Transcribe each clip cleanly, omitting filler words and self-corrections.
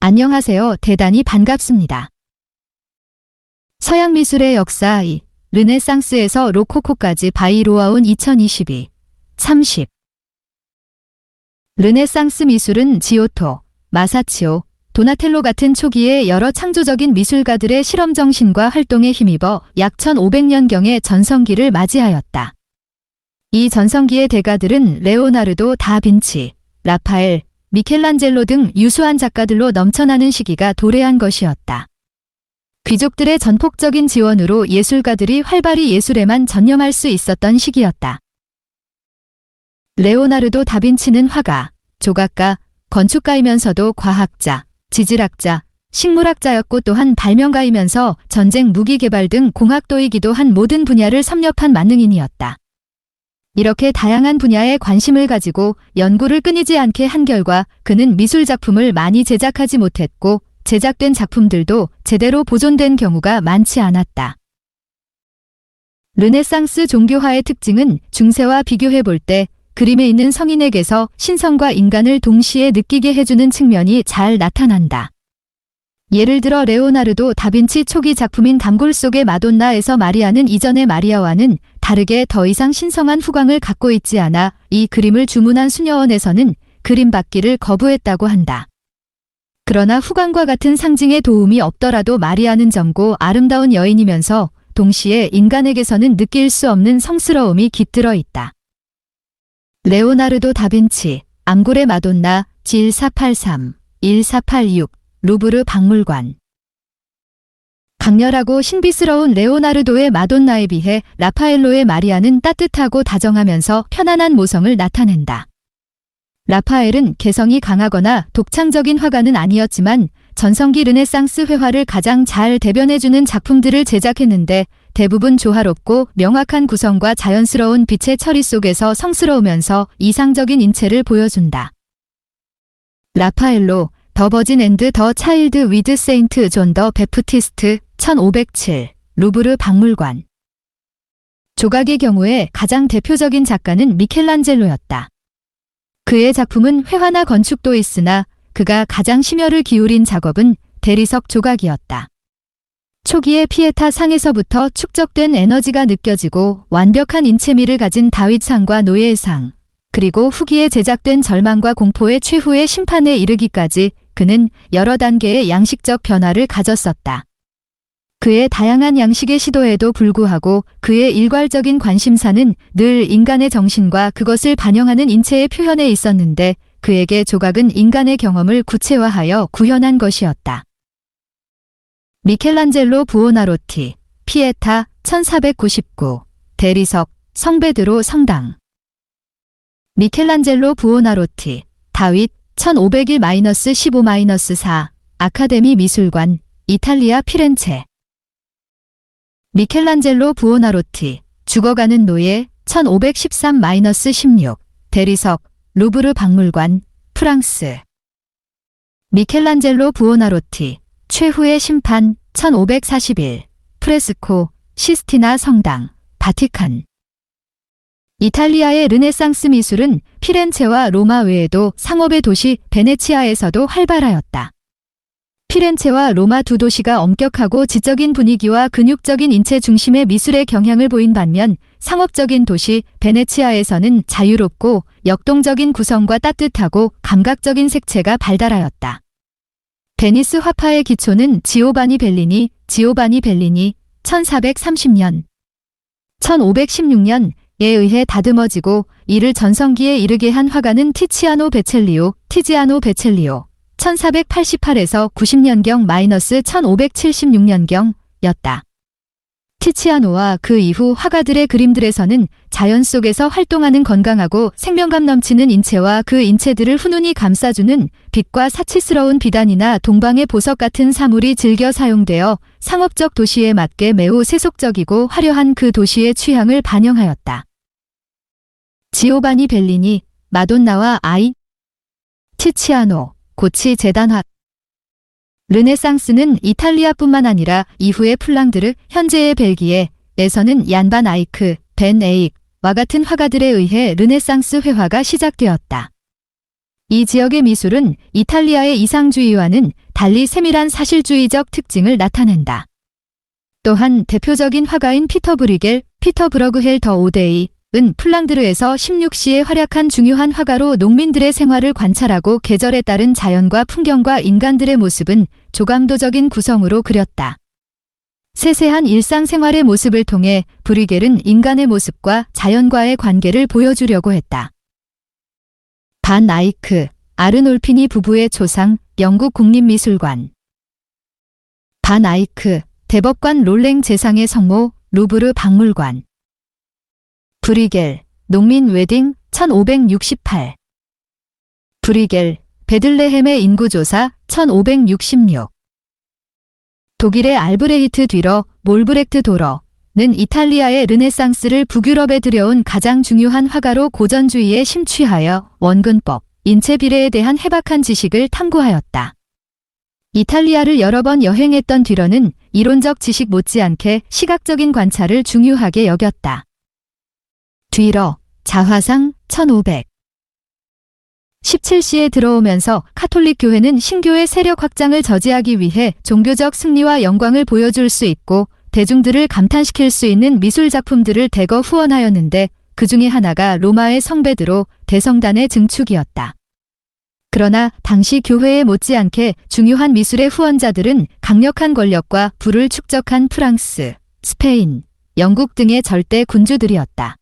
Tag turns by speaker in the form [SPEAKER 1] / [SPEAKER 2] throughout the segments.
[SPEAKER 1] 안녕하세요. 대단히 반갑습니다. 서양 미술의 역사 르네상스에서 로코코까지 바이로아운 2022 30 르네상스 미술은 지오토, 마사치오, 도나텔로 같은 초기의 여러 창조적인 미술가들의 실험 정신과 활동에 힘입어 약 1500년경의 전성기를 맞이하였다. 이 전성기의 대가들은 레오나르도 다빈치, 라파엘, 미켈란젤로 등 유수한 작가들로 넘쳐나는 시기가 도래한 것이었다. 귀족들의 전폭적인 지원으로 예술가들이 활발히 예술에만 전념할 수 있었던 시기였다. 레오나르도 다빈치는 화가, 조각가, 건축가이면서도 과학자, 지질학자, 식물학자였고 또한 발명가이면서 전쟁 무기 개발 등 공학도이기도 한 모든 분야를 섭렵한 만능인이었다. 이렇게 다양한 분야에 관심을 가지고 연구를 끊이지 않게 한 결과 그는 미술 작품을 많이 제작하지 못했고 제작된 작품들도 제대로 보존된 경우가 많지 않았다. 르네상스 종교화의 특징은 중세와 비교해 볼 때 그림에 있는 성인에게서 신성과 인간을 동시에 느끼게 해주는 측면이 잘 나타난다. 예를 들어 레오나르도 다빈치 초기 작품인 단골 속의 마돈나에서 마리아는 이전의 마리아와는 다르게 더 이상 신성한 후광을 갖고 있지 않아 이 그림을 주문한 수녀원에서는 그림 받기를 거부했다고 한다. 그러나 후광과 같은 상징의 도움이 없더라도 마리아는 젊고 아름다운 여인이면서 동시에 인간에게서는 느낄 수 없는 성스러움이 깃들어 있다. 레오나르도 다빈치, 앙골의 마돈나, G1483, 1486, 루브르 박물관. 강렬하고 신비스러운 레오나르도의 마돈나에 비해 라파엘로의 마리아는 따뜻하고 다정하면서 편안한 모성을 나타낸다. 라파엘은 개성이 강하거나 독창적인 화가는 아니었지만 전성기 르네상스 회화를 가장 잘 대변해주는 작품들을 제작했는데 대부분 조화롭고 명확한 구성과 자연스러운 빛의 처리 속에서 성스러우면서 이상적인 인체를 보여준다. 라파엘로, 더 버진 앤드 더 차일드 위드 세인트 존 더 베프티스트 1507 루브르 박물관. 조각의 경우에 가장 대표적인 작가는 미켈란젤로였다. 그의 작품은 회화나 건축도 있으나 그가 가장 심혈을 기울인 작업은 대리석 조각이었다. 초기의 피에타 상에서부터 축적된 에너지가 느껴지고 완벽한 인체미를 가진 다윗상과 노예의 상, 그리고 후기에 제작된 절망과 공포의 최후의 심판에 이르기까지 그는 여러 단계의 양식적 변화를 가졌었다. 그의 다양한 양식의 시도에도 불구하고 그의 일괄적인 관심사는 늘 인간의 정신과 그것을 반영하는 인체의 표현에 있었는데 그에게 조각은 인간의 경험을 구체화하여 구현한 것이었다. 미켈란젤로 부오나로티, 피에타 1499, 대리석, 성베드로 성당. 미켈란젤로 부오나로티, 다윗 1501-15-4, 아카데미 미술관, 이탈리아 피렌체. 미켈란젤로 부오나로티, 죽어가는 노예 1513-16, 대리석, 루브르 박물관, 프랑스. 미켈란젤로 부오나로티, 최후의 심판 1541, 프레스코, 시스티나 성당, 바티칸. 이탈리아의 르네상스 미술은 피렌체와 로마 외에도 상업의 도시 베네치아에서도 활발하였다. 피렌체와 로마 두 도시가 엄격하고 지적인 분위기와 근육적인 인체 중심의 미술의 경향을 보인 반면 상업적인 도시 베네치아에서는 자유롭고 역동적인 구성과 따뜻하고 감각적인 색채가 발달하였다. 베니스 화파의 기초는 지오바니 벨리니 1430년, 1516년에 의해 다듬어지고 이를 전성기에 이르게 한 화가는 티지아노 베첼리오 1488에서 90년경-1576년경였다. 티치아노와 그 이후 화가들의 그림들에서는 자연 속에서 활동하는 건강하고 생명감 넘치는 인체와 그 인체들을 훈훈히 감싸주는 빛과 사치스러운 비단이나 동방의 보석 같은 사물이 즐겨 사용되어 상업적 도시에 맞게 매우 세속적이고 화려한 그 도시의 취향을 반영하였다. 지오바니 벨리니, 마돈나와 아이, 티치아노, 고치 재단화. 르네상스는 이탈리아뿐만 아니라 이후의 플랑드르, 현재의 벨기에에서는 얀반 아이크, 벤 에익과 같은 화가들에 의해 르네상스 회화가 시작되었다. 이 지역의 미술은 이탈리아의 이상주의와는 달리 세밀한 사실주의적 특징을 나타낸다. 또한 대표적인 화가인 피터 브리겔, 피터 브러그헬 더 오데이은 플랑드르에서 16시에 활약한 중요한 화가로 농민들의 생활을 관찰하고 계절에 따른 자연과 풍경과 인간들의 모습은 조감도적인 구성으로 그렸다. 세세한 일상생활의 모습을 통해 브리겔은 인간의 모습과 자연과의 관계를 보여주려고 했다. 반 아이크, 아르놀피니 부부의 초상, 영국 국립미술관. 반 아이크, 대법관 롤랭 제상의 성모, 루브르 박물관. 브리겔, 농민 웨딩, 1568. 브리겔, 베들레헴의 인구조사, 1566. 독일의 알브레히트 뒤러, 몰브렉트 도러는 이탈리아의 르네상스를 북유럽에 들여온 가장 중요한 화가로 고전주의에 심취하여 원근법, 인체 비례에 대한 해박한 지식을 탐구하였다. 이탈리아를 여러 번 여행했던 뒤러는 이론적 지식 못지않게 시각적인 관찰을 중요하게 여겼다. 뒤러, 자화상, 1500. 17시에 들어오면서 카톨릭 교회는 신교의 세력 확장을 저지하기 위해 종교적 승리와 영광을 보여줄 수 있고 대중들을 감탄시킬 수 있는 미술 작품들을 대거 후원하였는데 그 중에 하나가 로마의 성 베드로 대성단의 증축이었다. 그러나 당시 교회에 못지않게 중요한 미술의 후원자들은 강력한 권력과 부를 축적한 프랑스, 스페인, 영국 등의 절대 군주들이었다.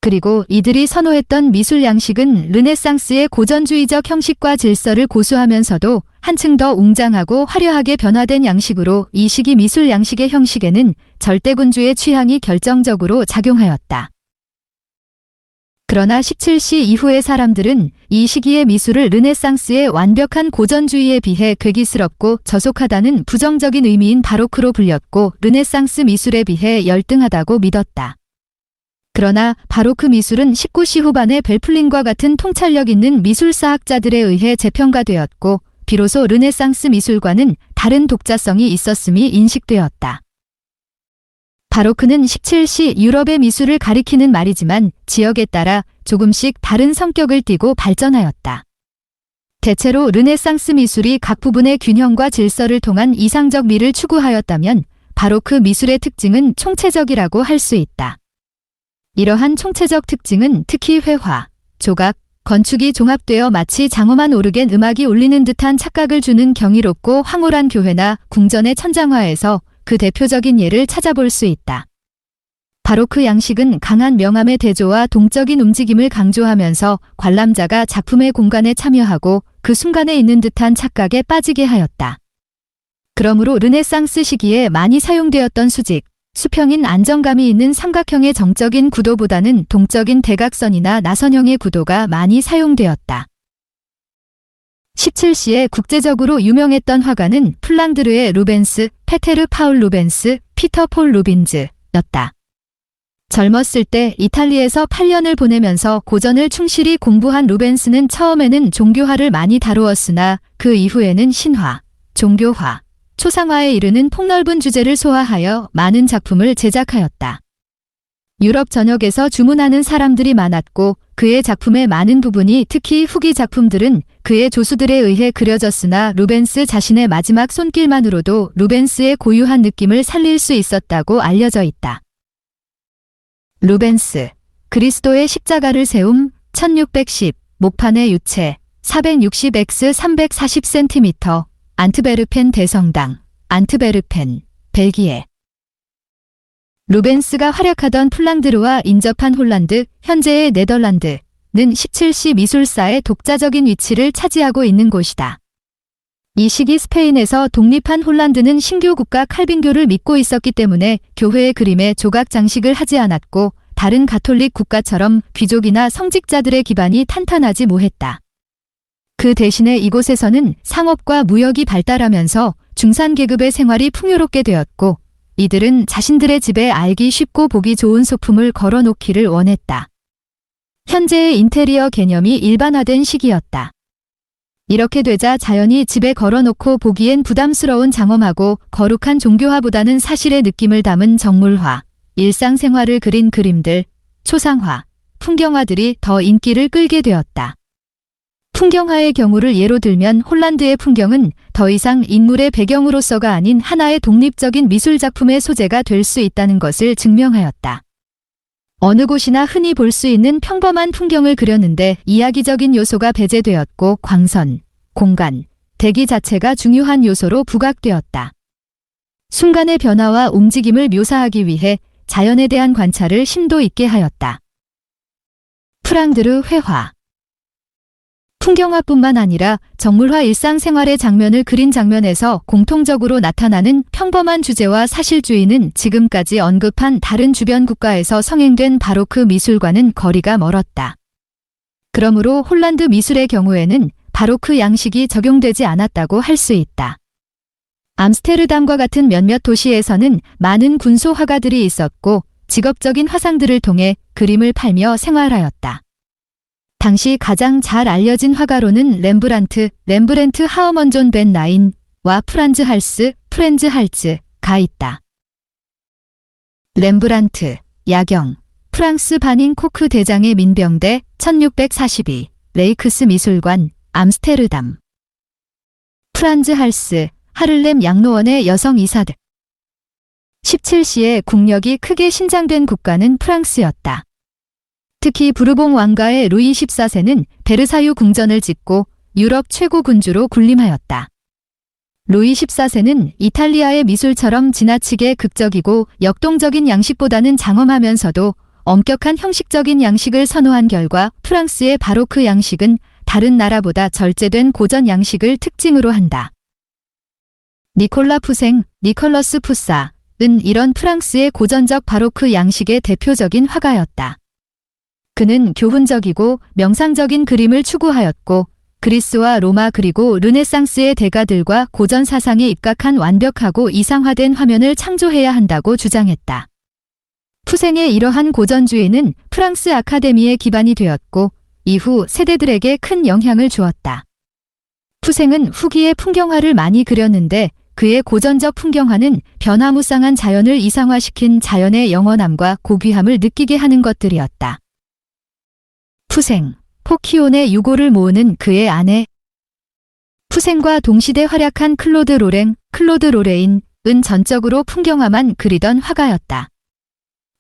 [SPEAKER 1] 그리고 이들이 선호했던 미술 양식은 르네상스의 고전주의적 형식과 질서를 고수하면서도 한층 더 웅장하고 화려하게 변화된 양식으로 이 시기 미술 양식의 형식에는 절대군주의 취향이 결정적으로 작용하였다. 그러나 17시 이후의 사람들은 이 시기의 미술을 르네상스의 완벽한 고전주의에 비해 괴기스럽고 저속하다는 부정적인 의미인 바로크로 불렸고 르네상스 미술에 비해 열등하다고 믿었다. 그러나 바로크 미술은 19시 후반에 벨플린과 같은 통찰력 있는 미술사학자들에 의해 재평가되었고 비로소 르네상스 미술과는 다른 독자성이 있었음이 인식되었다. 바로크는 17시 유럽의 미술을 가리키는 말이지만 지역에 따라 조금씩 다른 성격을 띠고 발전하였다. 대체로 르네상스 미술이 각 부분의 균형과 질서를 통한 이상적 미를 추구하였다면 바로크 미술의 특징은 총체적이라고 할 수 있다. 이러한 총체적 특징은 특히 회화, 조각, 건축이 종합되어 마치 장엄한 오르겐 음악이 울리는 듯한 착각을 주는 경이롭고 황홀한 교회나 궁전의 천장화에서 그 대표적인 예를 찾아볼 수 있다. 바로크 양식은 강한 명암의 대조와 동적인 움직임을 강조하면서 관람자가 작품의 공간에 참여하고 그 순간에 있는 듯한 착각에 빠지게 하였다. 그러므로 르네상스 시기에 많이 사용되었던 수직, 수평인 안정감이 있는 삼각형의 정적인 구도보다는 동적인 대각선이나 나선형의 구도가 많이 사용되었다. 17시에 국제적으로 유명했던 화가는 플랑드르의 루벤스, 페테르 파울 루벤스, 피터 폴 루빈즈였다. 젊었을 때 이탈리에서 8년을 보내면서 고전을 충실히 공부한 루벤스는 처음에는 종교화를 많이 다루었으나 그 이후에는 신화, 종교화, 초상화에 이르는 폭넓은 주제를 소화하여 많은 작품을 제작하였다. 유럽 전역에서 주문하는 사람들이 많았고 그의 작품의 많은 부분이 특히 후기 작품들은 그의 조수들에 의해 그려졌으나 루벤스 자신의 마지막 손길만으로도 루벤스의 고유한 느낌을 살릴 수 있었다고 알려져 있다. 루벤스, 그리스도의 십자가를 세움, 1610, 목판의 유체, 460x 340cm, 안트베르펜 대성당, 안트베르펜, 벨기에. 루벤스가 활약하던 플랑드르와 인접한 홀란드, 현재의 네덜란드는 17시 미술사의 독자적인 위치를 차지하고 있는 곳이다. 이 시기 스페인에서 독립한 홀란드는 신교 국가 칼빈교를 믿고 있었기 때문에 교회의 그림에 조각 장식을 하지 않았고 다른 가톨릭 국가처럼 귀족이나 성직자들의 기반이 탄탄하지 못했다. 그 대신에 이곳에서는 상업과 무역이 발달하면서 중산계급의 생활이 풍요롭게 되었고 이들은 자신들의 집에 알기 쉽고 보기 좋은 소품을 걸어놓기를 원했다. 현재의 인테리어 개념이 일반화된 시기였다. 이렇게 되자 자연히 집에 걸어놓고 보기엔 부담스러운 장엄하고 거룩한 종교화보다는 사실의 느낌을 담은 정물화, 일상생활을 그린 그림들, 초상화, 풍경화들이 더 인기를 끌게 되었다. 풍경화의 경우를 예로 들면 홀란드의 풍경은 더 이상 인물의 배경으로서가 아닌 하나의 독립적인 미술작품의 소재가 될 수 있다는 것을 증명하였다. 어느 곳이나 흔히 볼 수 있는 평범한 풍경을 그렸는데 이야기적인 요소가 배제되었고 광선, 공간, 대기 자체가 중요한 요소로 부각되었다. 순간의 변화와 움직임을 묘사하기 위해 자연에 대한 관찰을 심도 있게 하였다. 프랑드르 회화. 풍경화뿐만 아니라 정물화 일상생활의 장면을 그린 장면에서 공통적으로 나타나는 평범한 주제와 사실주의는 지금까지 언급한 다른 주변 국가에서 성행된 바로크 미술과는 거리가 멀었다. 그러므로 홀란드 미술의 경우에는 바로크 양식이 적용되지 않았다고 할 수 있다. 암스테르담과 같은 몇몇 도시에서는 많은 군소 화가들이 있었고 직업적인 화상들을 통해 그림을 팔며 생활하였다. 당시 가장 잘 알려진 화가로는 렘브란트 하어먼존 벤 나인과 프란즈 할츠가 있다. 렘브란트, 야경, 프랑스 바닌 코크 대장의 민병대 1642, 레이크스 미술관, 암스테르담. 프란즈 할스, 하를렘 양로원의 여성 이사들. 17시에 국력이 크게 신장된 국가는 프랑스였다. 특히 부르봉 왕가의 루이 14세는 베르사유 궁전을 짓고 유럽 최고 군주로 군림하였다. 루이 14세는 이탈리아의 미술처럼 지나치게 극적이고 역동적인 양식보다는 장엄하면서도 엄격한 형식적인 양식을 선호한 결과 프랑스의 바로크 양식은 다른 나라보다 절제된 고전 양식을 특징으로 한다. 니콜러스 푸사는 이런 프랑스의 고전적 바로크 양식의 대표적인 화가였다. 그는 교훈적이고 명상적인 그림을 추구하였고 그리스와 로마 그리고 르네상스의 대가들과 고전 사상에 입각한 완벽하고 이상화된 화면을 창조해야 한다고 주장했다. 푸생의 이러한 고전주의는 프랑스 아카데미의 기반이 되었고 이후 세대들에게 큰 영향을 주었다. 푸생은 후기에 풍경화를 많이 그렸는데 그의 고전적 풍경화는 변화무쌍한 자연을 이상화시킨 자연의 영원함과 고귀함을 느끼게 하는 것들이었다. 푸생, 포키온의 유고를 모으는 그의 아내. 푸생과 동시대 활약한 클로드 로레인은 전적으로 풍경화만 그리던 화가였다.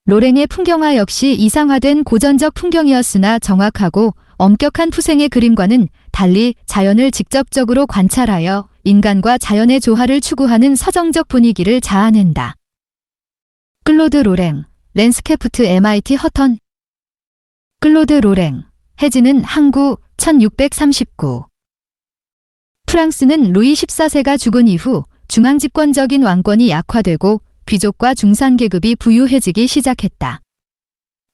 [SPEAKER 1] 로랭의 풍경화 역시 이상화된 고전적 풍경이었으나 정확하고 엄격한 푸생의 그림과는 달리 자연을 직접적으로 관찰하여 인간과 자연의 조화를 추구하는 서정적 분위기를 자아낸다. 클로드 로랭, 랜스케프트 MIT 허턴. 클로드 로랭, 해지는 항구 1639. 프랑스는 루이 14세가 죽은 이후 중앙집권적인 왕권이 약화되고 귀족과 중산계급이 부유해지기 시작했다.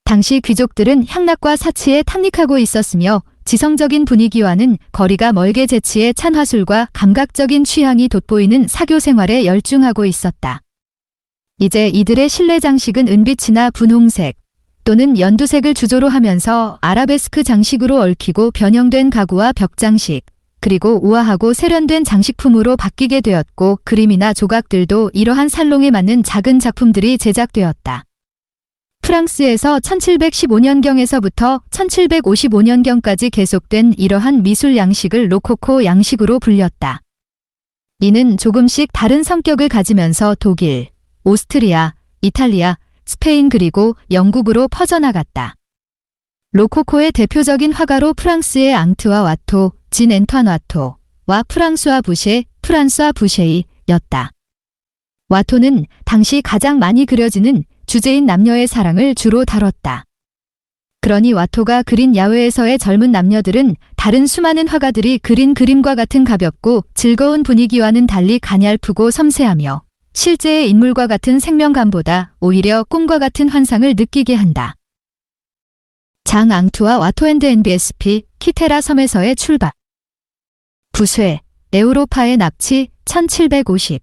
[SPEAKER 1] 당시 귀족들은 향락과 사치에 탐닉하고 있었으며 지성적인 분위기와는 거리가 멀게 재치의 찬 화술과 감각적인 취향이 돋보이는 사교 생활에 열중하고 있었다. 이제 이들의 실내 장식은 은빛이나 분홍색 또는 연두색을 주조로 하면서 아라베스크 장식으로 얽히고 변형된 가구와 벽장식, 그리고 우아하고 세련된 장식품으로 바뀌게 되었고 그림이나 조각들도 이러한 살롱에 맞는 작은 작품들이 제작되었다. 프랑스에서 1715년경에서부터 1755년경까지 계속된 이러한 미술 양식을 로코코 양식으로 불렸다. 이는 조금씩 다른 성격을 가지면서 독일, 오스트리아, 이탈리아, 스페인 그리고 영국으로 퍼져나갔다. 로코코의 대표적인 화가로 프랑스의 앙트와 와토, 진 앤투안 와토와 프랑수아 부쉐이였다. 와토는 당시 가장 많이 그려지는 주제인 남녀의 사랑을 주로 다뤘다. 그러니 와토가 그린 야외에서의 젊은 남녀들은 다른 수많은 화가들이 그린 그림과 같은 가볍고 즐거운 분위기와는 달리 가냘프고 섬세하며 실제의 인물과 같은 생명감보다 오히려 꿈과 같은 환상을 느끼게 한다. 장 앙투와 와토 앤드 NBSP 키테라 섬에서의 출발. 부쇠, 에우로파의 납치 1750.